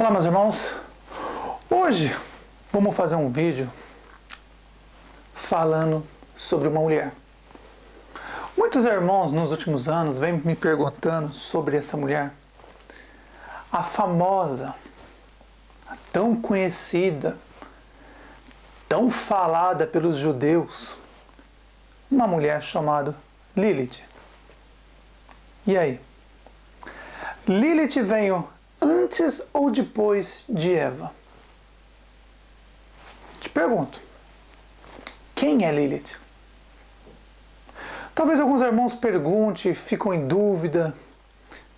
Olá, meus irmãos. Hoje vamos fazer um vídeo falando sobre uma mulher. Muitos irmãos nos últimos anos vêm me perguntando sobre essa mulher. A famosa, a tão conhecida, tão falada pelos judeus, uma mulher chamada Lilith. E aí? Lilith veio antes ou depois de Eva? Te pergunto, quem é Lilith? Talvez alguns irmãos perguntem, ficam em dúvida,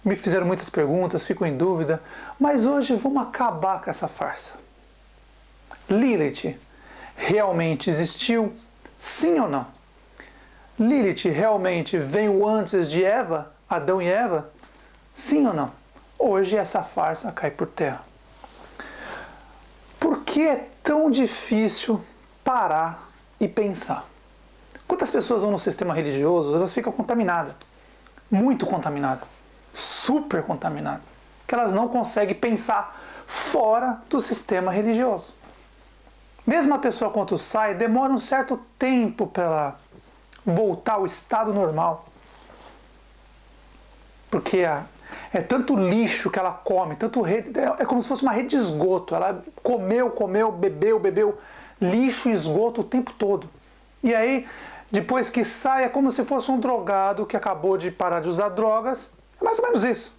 me fizeram muitas perguntas, ficam em dúvida, mas hoje vamos acabar com essa farsa. Lilith realmente existiu? Sim ou não? Lilith realmente veio antes de Eva, Adão e Eva? Sim ou não? Hoje essa farsa cai por terra. Por que é tão difícil parar e pensar? Quantas pessoas vão no sistema religioso, elas ficam contaminadas, muito contaminadas, super contaminadas, que elas não conseguem pensar fora do sistema religioso. Mesmo a pessoa quando sai, demora um certo tempo para ela voltar ao estado normal. Porque é tanto lixo que ela come, é como se fosse uma rede de esgoto. Ela comeu, bebeu, lixo e esgoto o tempo todo. E aí, depois que sai, é como se fosse um drogado que acabou de parar de usar drogas. É mais ou menos isso.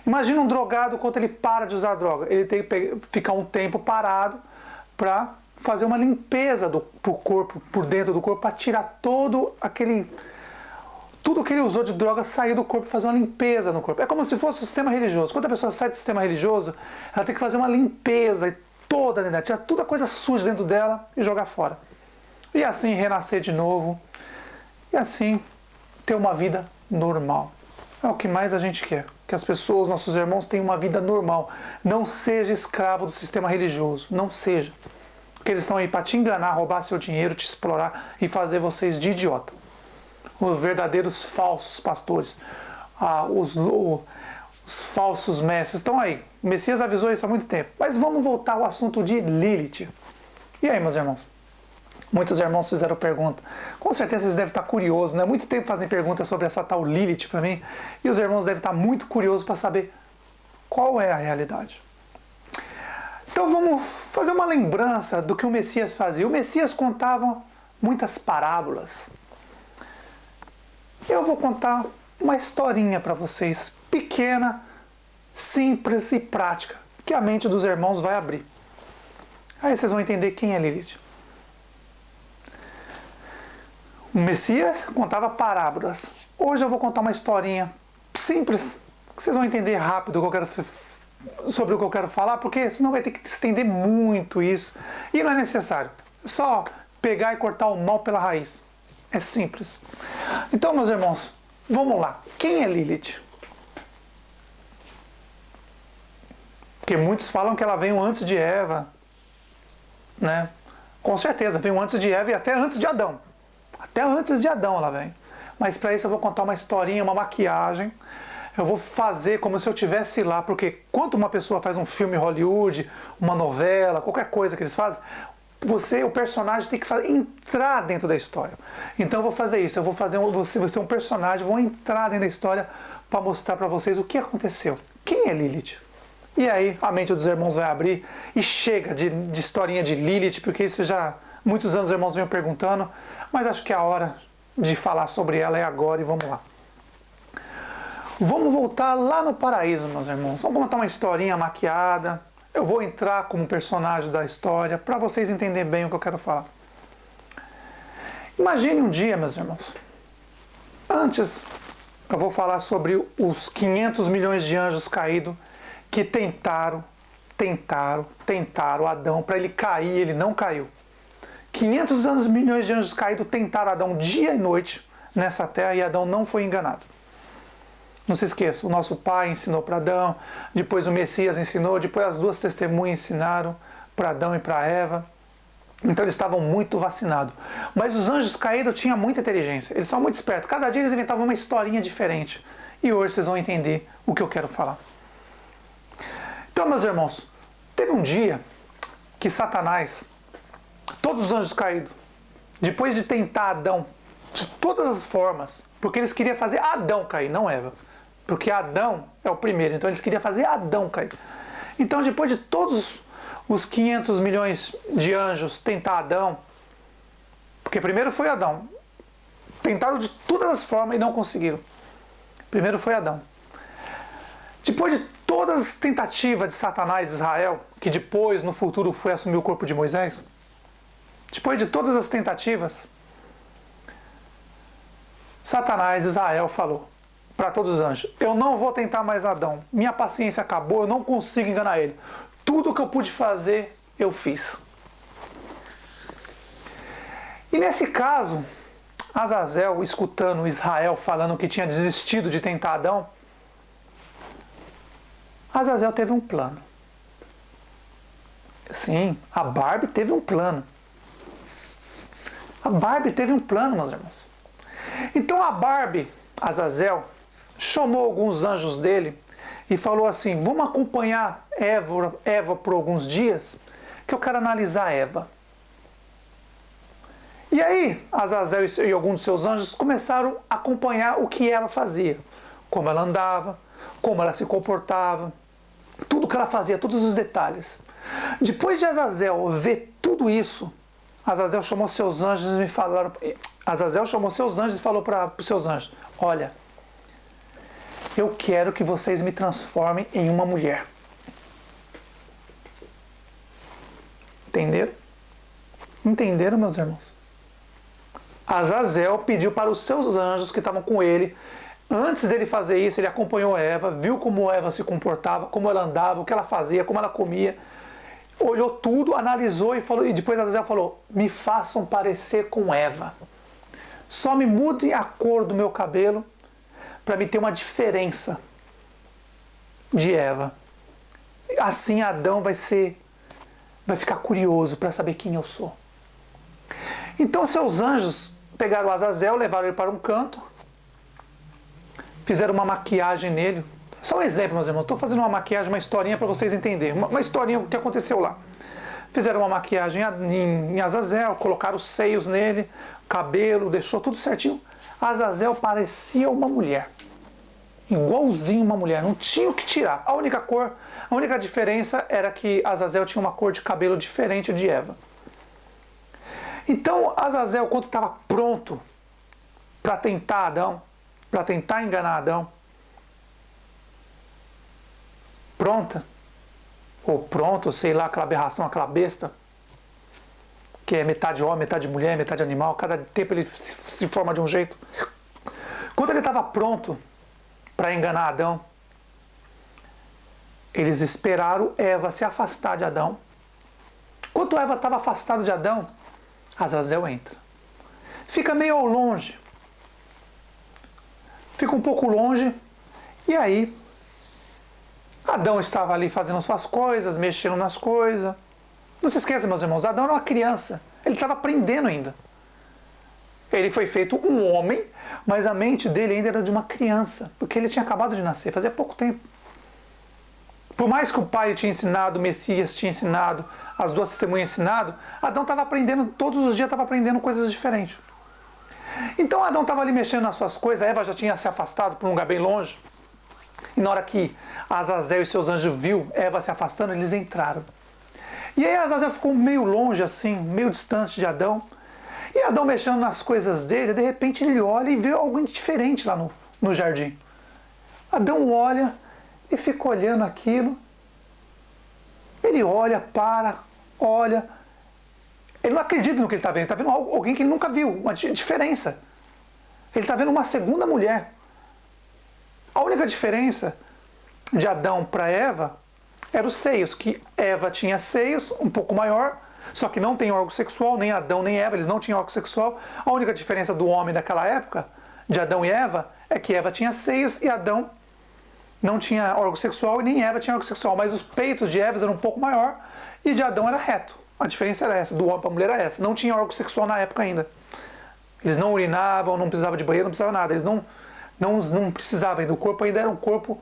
Imagina um drogado quando ele para de usar droga. Ele tem que ficar um tempo parado para fazer uma limpeza por corpo, por dentro do corpo, para tirar tudo que ele usou de droga sair do corpo e fazer uma limpeza no corpo. É como se fosse o sistema religioso. Quando a pessoa sai do sistema religioso, ela tem que fazer uma limpeza toda, né? Tirar toda a coisa suja dentro dela e jogar fora. E assim renascer de novo. E assim ter uma vida normal. É o que mais a gente quer. Que as pessoas, nossos irmãos, tenham uma vida normal. Não seja escravo do sistema religioso. Não seja. Porque eles estão aí para te enganar, roubar seu dinheiro, te explorar e fazer vocês de idiota. Os verdadeiros falsos pastores, os falsos mestres estão aí. O Messias avisou isso há muito tempo. Mas vamos voltar ao assunto de Lilith. E aí, meus irmãos? Muitos irmãos fizeram pergunta. Com certeza vocês devem estar curiosos, né? Muito tempo fazem perguntas sobre essa tal Lilith para mim. E os irmãos devem estar muito curiosos para saber qual é a realidade. Então vamos fazer uma lembrança do que o Messias fazia. O Messias contava muitas parábolas. Eu vou contar uma historinha para vocês, pequena, simples e prática, que a mente dos irmãos vai abrir. Aí vocês vão entender quem é Lilith. O Messias contava parábolas. Hoje eu vou contar uma historinha simples, que vocês vão entender rápido sobre o que eu quero falar, porque senão vai ter que estender muito isso. E não é necessário. É só pegar e cortar o mal pela raiz. É simples. Então, meus irmãos, vamos lá. Quem é Lilith? Porque muitos falam que ela veio antes de Eva, né? Com certeza, veio antes de Eva e até antes de Adão. Até antes de Adão ela vem. Mas para isso eu vou contar uma historinha, uma maquiagem. Eu vou fazer como se eu estivesse lá, porque quando uma pessoa faz um filme Hollywood, uma novela, qualquer coisa que eles fazem, o personagem tem que entrar dentro da história. Então eu vou fazer isso, você ser um personagem, vou entrar dentro da história para mostrar para vocês o que aconteceu. Quem é Lilith? E aí a mente dos irmãos vai abrir e chega de historinha de Lilith, porque isso já muitos anos os irmãos vêm perguntando, mas acho que a hora de falar sobre ela é agora e vamos lá. Vamos voltar lá no paraíso, meus irmãos. Vamos contar uma historinha maquiada. Eu vou entrar como personagem da história para vocês entenderem bem o que eu quero falar. Imagine um dia, meus irmãos. Antes, eu vou falar sobre os 500 milhões de anjos caídos que tentaram Adão para ele cair, ele não caiu. 500 milhões de anjos caídos tentaram Adão dia e noite nessa terra e Adão não foi enganado. Não se esqueça, o nosso pai ensinou para Adão, depois o Messias ensinou, depois as duas testemunhas ensinaram para Adão e para Eva. Então eles estavam muito vacinados. Mas os anjos caídos tinham muita inteligência, eles são muito espertos. Cada dia eles inventavam uma historinha diferente. E hoje vocês vão entender o que eu quero falar. Então, meus irmãos, teve um dia que Satanás, todos os anjos caídos, depois de tentar Adão de todas as formas, porque eles queriam fazer Adão cair, não Eva, porque Adão é o primeiro, então eles queriam fazer Adão cair. Então, depois de todos os 500 milhões de anjos tentar Adão, porque primeiro foi Adão, tentaram de todas as formas e não conseguiram. Primeiro foi Adão. Depois de todas as tentativas de Satanás e Israel, que depois, no futuro, foi assumir o corpo de Moisés, depois de todas as tentativas, Satanás e Israel falou para todos os anjos: eu não vou tentar mais Adão, minha paciência acabou, eu não consigo enganar ele. Tudo que eu pude fazer, eu fiz. E nesse caso, Azazel, escutando Israel falando que tinha desistido de tentar Adão, Azazel teve um plano. Sim, a Barbie teve um plano. A Barbie teve um plano, meus irmãos. Então a Barbie, Azazel, chamou alguns anjos dele e falou assim: vamos acompanhar Eva por alguns dias, que eu quero analisar Eva. E aí, Azazel e alguns dos seus anjos começaram a acompanhar o que ela fazia. Como ela andava, como ela se comportava, tudo que ela fazia, todos os detalhes. Depois de Azazel ver tudo isso, Azazel chamou seus anjos e me falaram. Azazel chamou seus anjos e falou para os seus anjos: olha, eu quero que vocês me transformem em uma mulher. Entenderam? Entenderam, meus irmãos? Azazel pediu para os seus anjos que estavam com ele. Antes dele fazer isso, ele acompanhou Eva, viu como Eva se comportava, como ela andava, o que ela fazia, como ela comia. Olhou tudo, analisou e falou. E depois Azazel falou: me façam parecer com Eva. Só me mudem a cor do meu cabelo para me ter uma diferença de Eva. Assim Adão vai ficar curioso para saber quem eu sou. Então seus anjos pegaram Azazel, levaram ele para um canto, fizeram uma maquiagem nele. Só um exemplo, meus irmãos. Estou fazendo uma maquiagem, uma historinha para vocês entenderem. Uma historinha que aconteceu lá. Fizeram uma maquiagem em Azazel, colocaram os seios nele, cabelo, deixou tudo certinho. Azazel parecia uma mulher. Igualzinho uma mulher, não tinha o que tirar. A única diferença era que Azazel tinha uma cor de cabelo diferente de Eva. Então, Azazel, quando estava pronto para tentar Adão, para tentar enganar Adão, sei lá, aquela aberração, aquela besta, que é metade homem, metade mulher, metade animal, cada tempo ele se forma de um jeito. Quando ele estava pronto para enganar Adão, eles esperaram Eva se afastar de Adão. Quando Eva estava afastada de Adão, Azazel entra. Fica meio ao longe. Fica um pouco longe. E aí, Adão estava ali fazendo suas coisas, mexendo nas coisas. Não se esqueça, meus irmãos, Adão era uma criança. Ele estava aprendendo ainda. Ele foi feito um homem, mas a mente dele ainda era de uma criança, porque ele tinha acabado de nascer, fazia pouco tempo. Por mais que o pai tinha ensinado, o Messias tinha ensinado, as duas testemunhas ensinado, Adão estava aprendendo, todos os dias estava aprendendo coisas diferentes. Então Adão estava ali mexendo nas suas coisas, Eva já tinha se afastado para um lugar bem longe. E na hora que Azazel e seus anjos viu Eva se afastando, eles entraram. E aí Azazel ficou meio longe assim, meio distante de Adão. E Adão mexendo nas coisas dele, de repente ele olha e vê algo diferente lá no jardim. Adão olha e fica olhando aquilo. Ele olha, olha. Ele não acredita no que ele está vendo. Ele está vendo alguém que ele nunca viu, uma diferença. Ele está vendo uma segunda mulher. A única diferença de Adão para Eva eram os seios, que Eva tinha seios um pouco maior, só que não tem órgão sexual, nem Adão nem Eva, eles não tinham órgão sexual. A única diferença do homem daquela época, de Adão e Eva, é que Eva tinha seios e Adão não tinha órgão sexual e nem Eva tinha órgão sexual, mas os peitos de Eva eram um pouco maior e de Adão era reto. A diferença era essa, do homem para a mulher era essa. Não tinha órgão sexual na época ainda. Eles não urinavam, não precisavam de banheiro, não precisavam nada. Eles não precisavam ainda. O corpo ainda era um corpo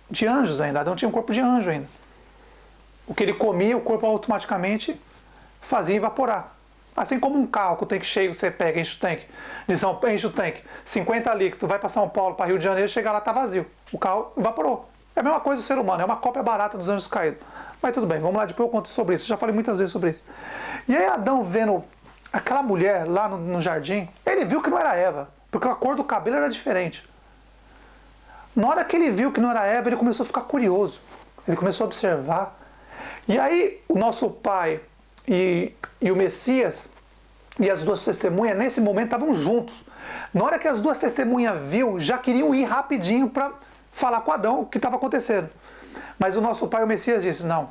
de anjos ainda. Adão tinha um corpo de anjo ainda. O que ele comia, o corpo automaticamente fazia evaporar. Assim como um carro com o tanque cheio, você pega, enche o tanque, 50 líquidos, vai para São Paulo, para Rio de Janeiro, chega lá, tá vazio. O carro evaporou. É a mesma coisa do ser humano, é uma cópia barata dos anjos caídos. Mas tudo bem, vamos lá, depois eu conto sobre isso. Eu já falei muitas vezes sobre isso. E aí Adão vendo aquela mulher lá no jardim, ele viu que não era Eva, porque a cor do cabelo era diferente. Na hora que ele viu que não era Eva, ele começou a ficar curioso. Ele começou a observar. E aí o nosso pai e o Messias e as duas testemunhas, nesse momento, estavam juntos. Na hora que as duas testemunhas viu, já queriam ir rapidinho para falar com Adão o que estava acontecendo. Mas o nosso pai e o Messias disse, não,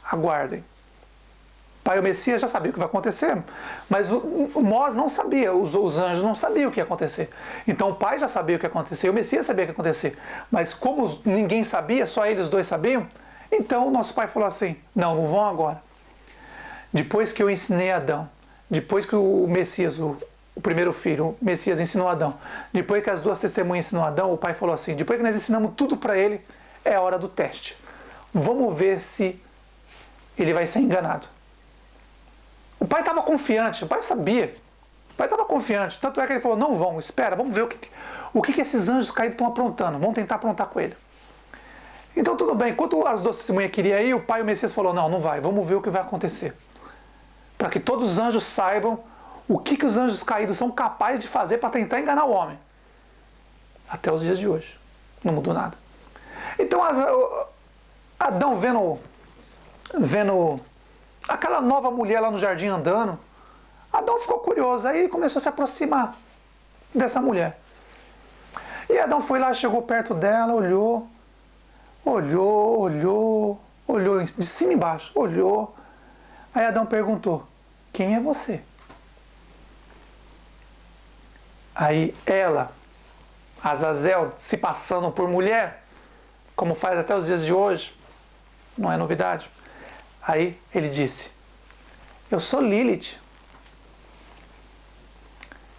aguardem. O pai e o Messias já sabiam o que vai acontecer, mas nós não sabíamos, os anjos não sabiam o que ia acontecer. Então o pai já sabia o que ia acontecer, o Messias sabia o que ia acontecer. Mas como ninguém sabia, só eles dois sabiam, então o nosso pai falou assim, não vão agora. Depois que eu ensinei Adão, depois que o Messias, o primeiro filho, o Messias ensinou Adão, depois que as duas testemunhas ensinou Adão, o pai falou assim, depois que nós ensinamos tudo para ele, é a hora do teste. Vamos ver se ele vai ser enganado. O pai estava confiante, o pai sabia. O pai estava confiante, tanto é que ele falou, não vão, espera, vamos ver o que esses anjos caídos estão aprontando, vamos tentar aprontar com ele. Então tudo bem, enquanto as duas testemunhas queriam ir, o pai e o Messias falou, não vai, vamos ver o que vai acontecer. Para que todos os anjos saibam o que os anjos caídos são capazes de fazer para tentar enganar o homem. Até os dias de hoje. Não mudou nada. Então Adão vendo aquela nova mulher lá no jardim andando, Adão ficou curioso, aí ele começou a se aproximar dessa mulher. E Adão foi lá, chegou perto dela, olhou de cima e embaixo, olhou. Aí Adão perguntou, quem é você? Aí ela, Azazel, se passando por mulher, como faz até os dias de hoje, não é novidade. Aí ele disse, eu sou Lilith.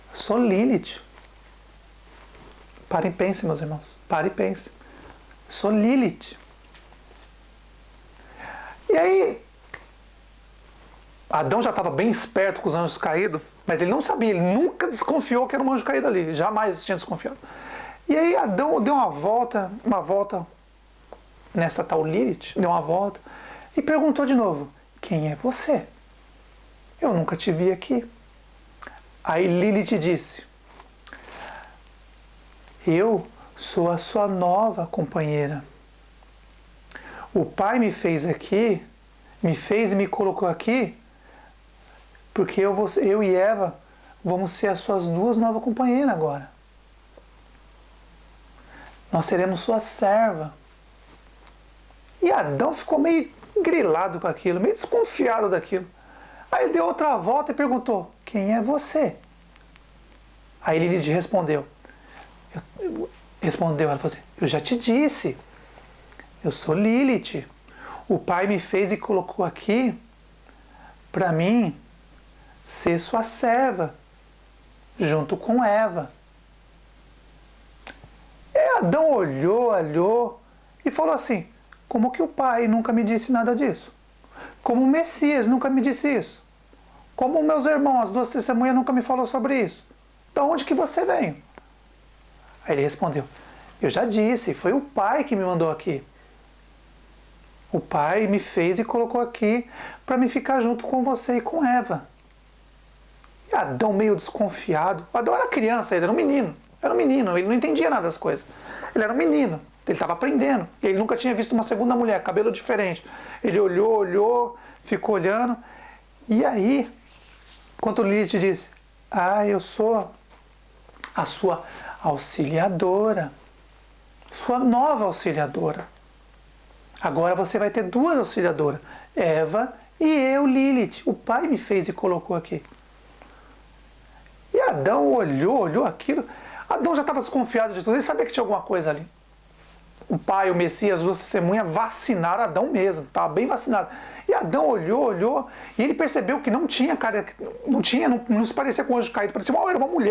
Eu sou Lilith. Pare e pense, meus irmãos. Pare e pense. Eu sou Lilith. E aí, Adão já estava bem esperto com os anjos caídos, mas ele não sabia, ele nunca desconfiou que era um anjo caído ali. Jamais tinha desconfiado. E aí Adão deu uma volta nessa tal Lilith, deu uma volta, e perguntou de novo, quem é você? Eu nunca te vi aqui. Aí Lilith disse, eu sou a sua nova companheira. O pai me fez aqui, e me colocou aqui, porque eu e Eva vamos ser as suas duas novas companheiras agora. Nós seremos sua serva. E Adão ficou meio grilado com aquilo, meio desconfiado daquilo. Aí ele deu outra volta e perguntou, quem é você? Aí Lilith respondeu. Ela falou assim, eu já te disse, eu sou Lilith. O pai me fez e colocou aqui para mim ser sua serva, junto com Eva. E Adão olhou e falou assim, como que o pai nunca me disse nada disso? Como o Messias nunca me disse isso? Como meus irmãos, as duas testemunhas, nunca me falou sobre isso? De onde que você veio? Aí ele respondeu, eu já disse, foi o pai que me mandou aqui. O pai me fez e colocou aqui para me ficar junto com você e com Eva. E Adão meio desconfiado. Adão era criança, ele era um menino, ele não entendia nada das coisas. Ele era um menino, ele estava aprendendo. Ele nunca tinha visto uma segunda mulher, cabelo diferente. Ele olhou, ficou olhando. E aí, quando Lilith disse, eu sou a sua auxiliadora, sua nova auxiliadora. Agora você vai ter duas auxiliadoras, Eva e eu, Lilith. O pai me fez e colocou aqui. E Adão olhou aquilo. Adão já estava desconfiado de tudo, ele sabia que tinha alguma coisa ali. O pai, o Messias, as duas testemunhas vacinaram Adão mesmo, estava bem vacinado. E Adão olhou, e ele percebeu que não tinha cara, não se parecia com um anjo caído, parecia era uma mulher.